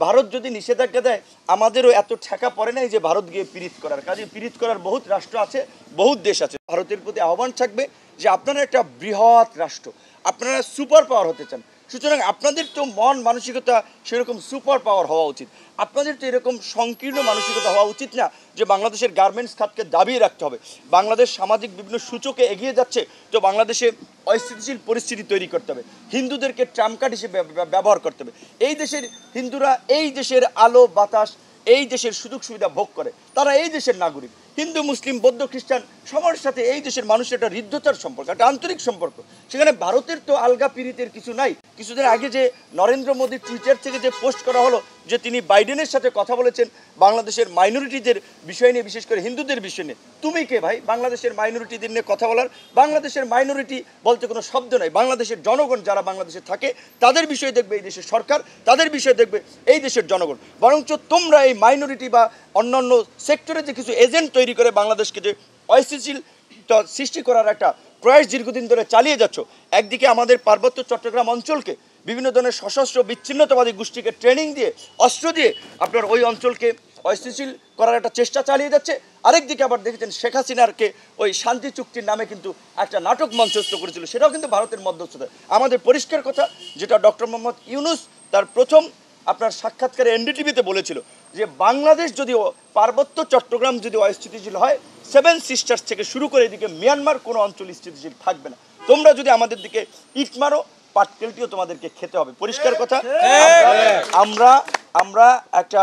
ভারত যদি নিষেধাজ্ঞা দেয় আমাদেরও এত ঠেকা পড়ে নাই যে ভারত গিয়ে পীড়িত করার কাজে পীড়িত করার বহুত রাষ্ট্র আছে, বহুত দেশ আছে। ভারতের প্রতি আহ্বান থাকবে যে আপনারা একটা বৃহৎ রাষ্ট্র, আপনারা সুপার পাওয়ার হতে চান, সুতরাং আপনাদের তো মন মানসিকতা সেরকম সুপার পাওয়ার হওয়া উচিত। আপনাদের তো এরকম সংকীর্ণ মানসিকতা হওয়া উচিত না যে বাংলাদেশের গার্মেন্টস খাতকে দাবিয়ে রাখতে হবে। বাংলাদেশ সামাজিক বিভিন্ন সূচকে এগিয়ে যাচ্ছে, তো বাংলাদেশে অস্থিতিশীল পরিস্থিতি তৈরি করতে হবে, হিন্দুদেরকে ট্রাম্প কার্ড হিসেবে ব্যবহার করতে হবে। এই দেশের হিন্দুরা এই দেশের আলো বাতাস, এই দেশের সুযোগ সুবিধা ভোগ করে, তারা এই দেশের নাগরিক। হিন্দু মুসলিম বৌদ্ধ খ্রিস্টান সবার সাথে এই দেশের মানুষের একটা হৃদ্যতার সম্পর্ক, একটা আন্তরিক সম্পর্ক। সেখানে ভারতের তো আলগা পীড়িতের কিছু নাই। কিছুদিন আগে যে নরেন্দ্র মোদী টুইটার থেকে যে পোস্ট করা হলো যে তিনি বাইডেনের সাথে কথা বলেছেন বাংলাদেশের মাইনরিটিদের বিষয় নিয়ে, বিশেষ করে হিন্দুদের বিষয় নিয়ে। তুমি কে ভাই বাংলাদেশের মাইনরিটিদের নিয়ে কথা বলার? বাংলাদেশের মাইনরিটি বলতে কোনো শব্দ নাই। বাংলাদেশের জনগণ যারা বাংলাদেশে থাকে তাদের বিষয় দেখবে এই দেশের সরকার, তাদের বিষয় দেখবে এই দেশের জনগণ। বরঞ্চ তোমরা এই মাইনরিটি বা অন্যান্য সেক্টরে যে কিছু এজেন্ট তৈরি করে বাংলাদেশকে যে অস্থিতিশীল সৃষ্টি করার একটা প্রয়াস দীর্ঘদিন ধরে চালিয়ে যাচ্ছ। একদিকে আমাদের পার্বত্য চট্টগ্রাম অঞ্চলকে বিভিন্ন ধরনের সশস্ত্র বিচ্ছিন্নতাবাদী গোষ্ঠীকে ট্রেনিং দিয়ে, অস্ত্র দিয়ে আপনার ওই অঞ্চলকে অস্থিতিশীল করার একটা চেষ্টা চালিয়ে যাচ্ছে। আরেকদিকে আবার দেখেছেন শেখ হাসিনারকে ওই শান্তি চুক্তির নামে কিন্তু একটা নাটক মঞ্চস্থ করেছিল, সেটাও কিন্তু ভারতের মধ্যস্থতায়। আমাদের পরিষ্কার কথা, যেটা ডক্টর মোহাম্মদ ইউনূস তার প্রথম আপনার সাক্ষাৎকারে এনডিটিভিতে বলেছিল যে বাংলাদেশ যদি পার্বত্য চট্টগ্রাম যদি অস্থিতিশীল হয়, সেভেন সিস্টার্স থেকে শুরু করে এদিকে মিয়ানমার কোনো অঞ্চল স্থিতিশীল থাকবে না। তোমরা যদি আমাদের দিকে ইট মারো, পাটকেলটিও তোমাদেরকে খেতে হবে। পরিষ্কার কথা, আমরা একটা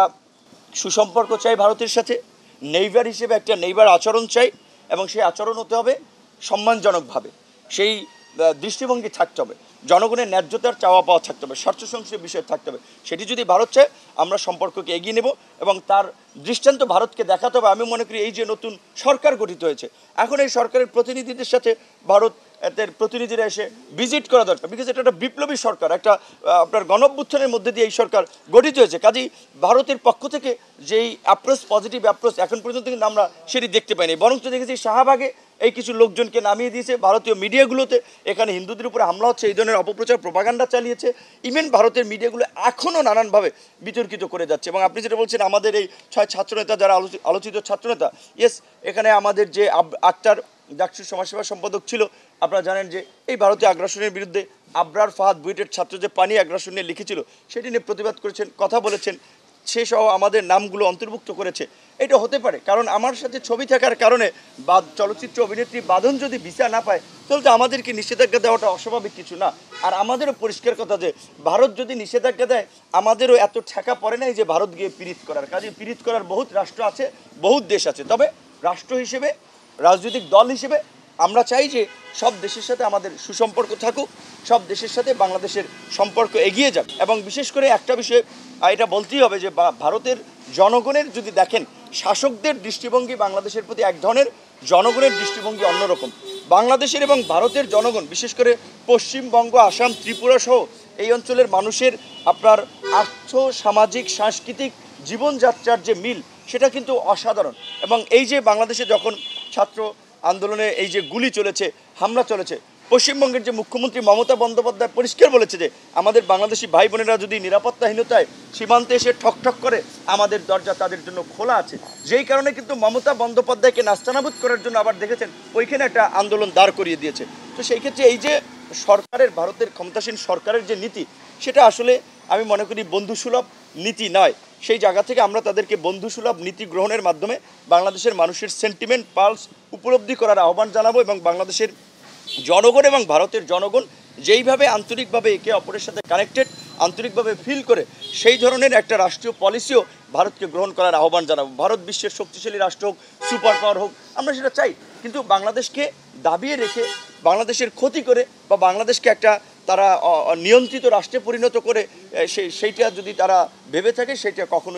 সুসম্পর্ক চাই ভারতের সাথে, নেইবার হিসেবে একটা নেইবার আচরণ চাই, এবং সেই আচরণ হতে হবে সম্মানজনকভাবে, সেই দৃষ্টিভঙ্গি থাকতে হবে, জনগণের ন্যায্যতার চাওয়া পাওয়া থাকতে হবে, স্বার্থ সংশ্লিষ্ট বিষয় থাকতে হবে। সেটি যদি ভারত চায় আমরা সম্পর্ককে এগিয়ে নেব এবং তার দৃষ্টান্ত ভারতকে দেখাতে হবে। আমি মনে করি এই যে নতুন সরকার গঠিত হয়েছে, এখন এই সরকারের প্রতিনিধিদের সাথে ভারতের প্রতিনিধিরা এসে ভিজিট করা দরকার, বিকজ এটা একটা বিপ্লবী সরকার, একটা আপনার গণঅভ্যুত্থানের মধ্যে দিয়ে এই সরকার গঠিত হয়েছে। কাজেই ভারতের পক্ষ থেকে যেই অ্যাপ্রোচ, পজিটিভ অ্যাপ্রোচ এখন পর্যন্ত কিন্তু আমরা সেটি দেখতে পাইনি, বরঞ্চ দেখেছি শাহবাগে এই কিছু লোকজনকে নামিয়ে দিয়েছে ভারতীয় মিডিয়াগুলোতে, এখানে হিন্দুদের উপরে হামলা হচ্ছে এই ধরনের অপপ্রচার প্রপাগান্ডা চালিয়েছে। ইভেন ভারতের মিডিয়াগুলো এখনও নানানভাবে বিতর্কিত করে যাচ্ছে। এবং আপনি যেটা বলছেন আমাদের এই 6 ছাত্রনেতা যারা আলোচিত ছাত্রনেতা, ইয়েস, এখানে আমাদের যে আক্তার ডাকসুর সমাজসেবা সম্পাদক ছিল, আপনারা জানেন যে এই ভারতীয় আগ্রাসনের বিরুদ্ধে আবরার ফাহাদ বুয়েটের ছাত্র যে পানি আগ্রাসন নিয়ে লিখেছিল সেটি নিয়ে প্রতিবাদ করেছেন, কথা বলেছেন, সে সহ আমাদের নামগুলো অন্তর্ভুক্ত করেছে। এটা হতে পারে কারণ আমার সাথে ছবি থাকার কারণে বা চলচ্চিত্র অভিনেত্রী বাঁধন যদি ভিসা না পায় তাহলে তো আমাদেরকে নিষেধাজ্ঞা দেওয়াটা অস্বাভাবিক কিছু না। আর আমাদেরও পরিষ্কার কথা যে ভারত যদি নিষেধাজ্ঞা দেয় আমাদেরও এত ঠেকা পড়ে নাই যে ভারত গিয়ে পীড়িত করার কাজে পীড়িত করার বহুত রাষ্ট্র আছে, বহুত দেশ আছে। তবে রাষ্ট্র হিসেবে, রাজনৈতিক দল হিসেবে আমরা চাই যে সব দেশের সাথে আমাদের সুসম্পর্ক থাকুক, সব দেশের সাথে বাংলাদেশের সম্পর্ক এগিয়ে যাক। এবং বিশেষ করে একটা বিষয়ে এটা বলতেই হবে যে ভারতের জনগণের যদি দেখেন, শাসকদের দৃষ্টিভঙ্গি বাংলাদেশের প্রতি এক ধরনের, জনগণের দৃষ্টিভঙ্গি অন্যরকম। বাংলাদেশের এবং ভারতের জনগণ, বিশেষ করে পশ্চিমবঙ্গ, আসাম, ত্রিপুরা সহ এই অঞ্চলের মানুষের আপনার আর্থ সামাজিক সাংস্কৃতিক জীবনযাত্রার যে মিল সেটা কিন্তু অসাধারণ। এবং এই যে বাংলাদেশে যখন ছাত্র আন্দোলনে এই যে গুলি চলেছে, হামলা চলেছে, পশ্চিমবঙ্গের যে মুখ্যমন্ত্রী মমতা বন্দ্যোপাধ্যায় পরিষ্কার বলেছে যে আমাদের বাংলাদেশি ভাই বোনেরা যদি নিরাপত্তাহীনতায় সীমান্তে এসে ঠকঠক করে আমাদের দরজা তাদের জন্য খোলা আছে। যেই কারণে কিন্তু মমতা বন্দ্যোপাধ্যায়কে নাস্তানাবুদ করার জন্য আবার দেখেছেন ওইখানে একটা আন্দোলন দাঁড় করিয়ে দিয়েছে। তো সেই ক্ষেত্রে এই যে সরকারের, ভারতের ক্ষমতাসীন সরকারের যে নীতি সেটা আসলে আমি মনে করি বন্ধুসুলভ নীতি নয়। সেই জায়গা থেকে আমরা তাদেরকে বন্ধুসুলভ নীতি গ্রহণের মাধ্যমে বাংলাদেশের মানুষের সেন্টিমেন্ট, পালস উপলব্ধি করার আহ্বান জানাবো। এবং বাংলাদেশের জনগণ এবং ভারতের জনগণ যেইভাবে আন্তরিকভাবে একে অপরের সাথে কানেক্টেড, আন্তরিকভাবে ফিল করে সেই ধরনের একটা রাষ্ট্রীয় পলিসিও ভারতকে গ্রহণ করার আহ্বান জানাবো। ভারত বিশ্বের শক্তিশালী রাষ্ট্র হোক, সুপার পাওয়ার হোক, আমরা সেটা চাই, কিন্তু বাংলাদেশকে দাবিয়ে রেখে, বাংলাদেশের ক্ষতি করে বা বাংলাদেশকে একটা তারা নিয়ন্ত্রিত রাষ্ট্রে পরিণত করে সেইটা যদি তারা ভেবে থাকে সেটা কখনো